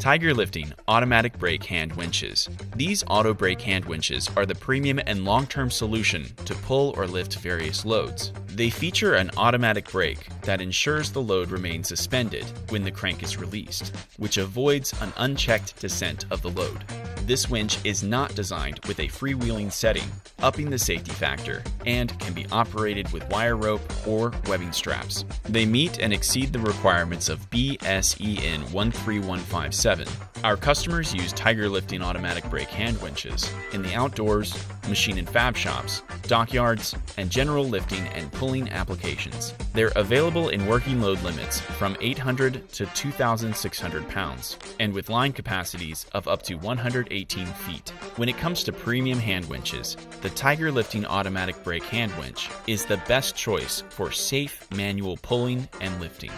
Tiger Lifting Automatic Brake Hand Winches. These auto brake hand winches are the premium and long-term solution to pull or lift various loads. They feature an automatic brake that ensures the load remains suspended when the crank is released, which avoids an unchecked descent of the load. This winch is not designed with a freewheeling setting, upping the safety factor, and can be operated with wire rope or webbing straps. They meet and exceed the requirements of BSEN 13157. Our customers use Tiger Lifting automatic brake hand winches in the outdoors, machine and fab shops, dockyards, and general lifting and pulling applications. They're available in working load limits from 800 to 2,600 pounds, and with line capacities of up to 118 feet. When it comes to premium hand winches, the Tiger Lifting automatic brake hand winch is the best choice for safe manual pulling and lifting.